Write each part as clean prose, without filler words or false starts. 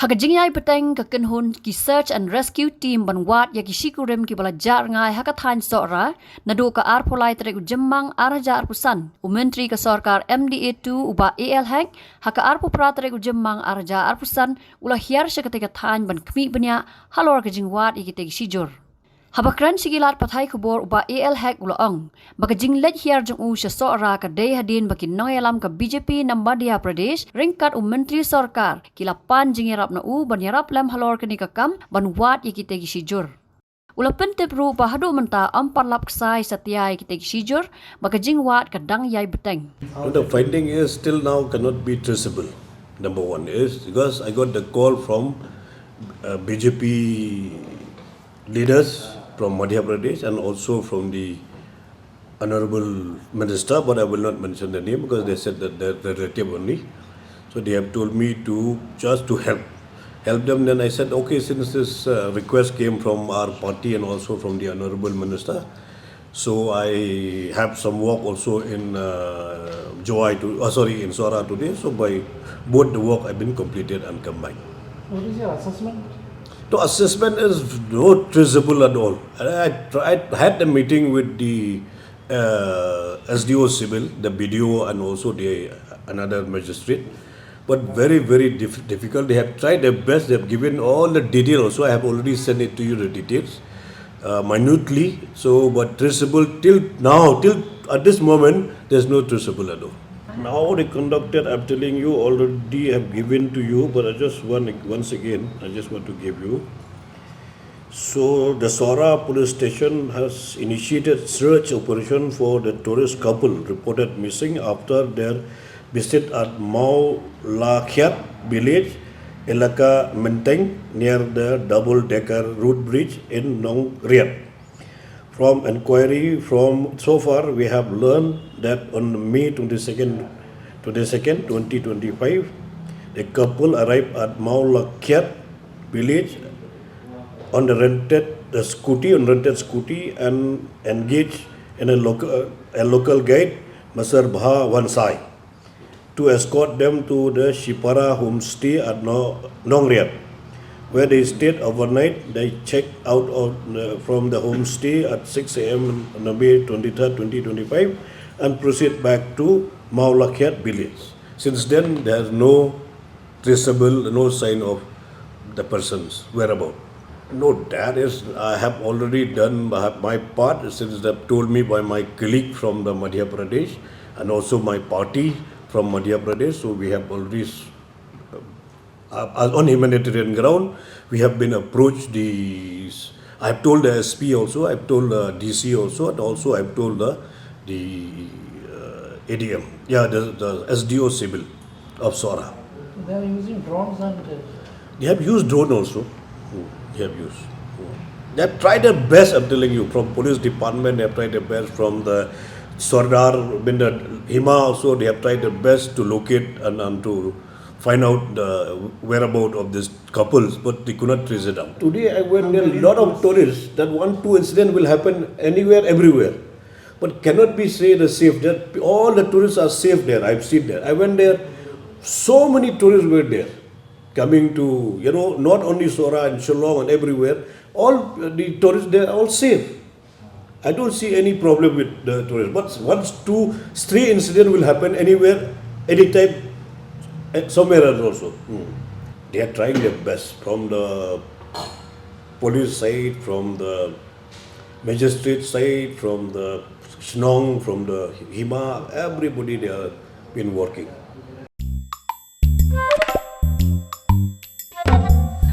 Hak jingyai peteng ka kenhun ki search and rescue team banwat ya ki Kurim ki balajar ngai hak than Sohra nadu ka arpolai trek jemmang araja arpusan umentri ka sarkar MDA2 uba AL hak hak arpu pra trek jemmang araja arpusan ulah hiar seketika than ban Khmih benya halor ka Jingwad ikite ki sijur. Habakran sigilat pathai kubor uba AL hak ulaong baka jinglet hiar jung u Sohra ka day hadin baki Nongïalam ka BJP Madhya Pradesh ringkat menteri sarkar kilapan jingirap na u banyarap lam halor kani kakam banwat ikite ki sijur. Ula pentep ru bahadu menta ampar lap ksai satiai ikite ki sijur baka Jingwad ka dang yai beteng. The finding is still now cannot be traceable. Number one is because I got the call from BJP leaders from Madhya Pradesh and also from the Honorable Minister, but I will not mention the name because they said that they're relative only. So they have told me to just to help them. Then I said, okay, since this request came from our party and also from the Honorable Minister, so I have some work also in in Sohra today. So by both the work have been completed and combined. What is your assessment? The assessment is not traceable at all. I had a meeting with the SDO civil, the BDO and also another magistrate, but very, very difficult. They have tried their best. They have given all the details. Also, I have already sent it to you, the details, minutely. So, but traceable till now, till at this moment, there's no traceable at all. Now the conductor, I'm telling you, already have given to you, but I just once again, I just want to give you. So the Sohra police station has initiated search operation for the tourist couple reported missing after their visit at Meghalaya village, Elaka Menteng, near the double-decker road bridge in Nongïalam. From inquiry so far, we have learned that on May 22nd, 2025, the couple arrived at Meghalaya village on the rented scooty and engaged in a local guide, Mr. Bthah, to escort them to the Shipara homestay at Nongïalam, where they stayed overnight. They checked out from the homestay at 6 a.m. on May 23rd, 2025 and proceed back to Meghalaya village. Since then, there is no traceable, no sign of the person's whereabouts. No, that is, I have already done my part since they told me by my colleague from the Madhya Pradesh and also my party from Madhya Pradesh. So we have already on humanitarian ground, we have been approached I have told the SP also, I have told the DC also, and also I have told the ADM, the SDO civil of Sohra. They are using drones and... They have used drone also. They have used. They have tried their best, I'm telling you, from police department, they have tried their best, from the Sardar, the Hima also, they have tried their best to locate and to find out the whereabouts of these couples, but they could not trace it out. Today I went there, a lot of tourists, that 1-2 incident will happen anywhere, everywhere. But cannot be said as safe. That all the tourists are safe there, I've seen there. I went there, so many tourists were there, coming to, not only Sohra and Shillong and everywhere, all the tourists there are all safe. I don't see any problem with the tourists. But 1-2-3 incident will happen anywhere, anytime, somewhere else also. They are trying their best from the police side, from the magistrate side, from the Shillong, from the Hima, everybody they have been working.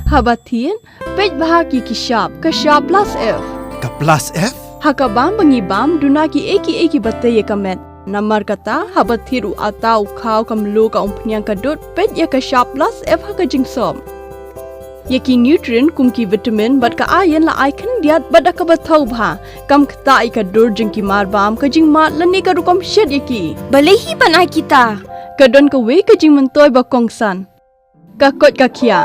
Habatin, pej bahagi kishab, kashab plus F. Ka plus F? Hakabam bangibam dunaki eki bataye kamet. Namar kata habathiru atau khau kamlu ka umpnyang kadut pej ya kashab plus F hakajing som. Yaki nutrient kumki vitamin bat ka ayan la icon diat bat ka bathau bha kam kta ika dur jingki marbam ka jing mat lani ka rukom shed yaki balehi banai kita kadon ka we ka jing mentoy ba kongsan ka kot ka khia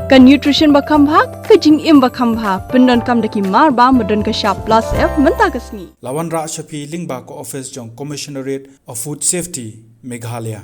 ka nutrition ba kham bha ka jing im ba kham bha pendon kam daki marbam madon ka sharp plus F menta kasni Lawan Ra Shafi Lingba ko office jong Commissionerate of Food Safety Meghalaya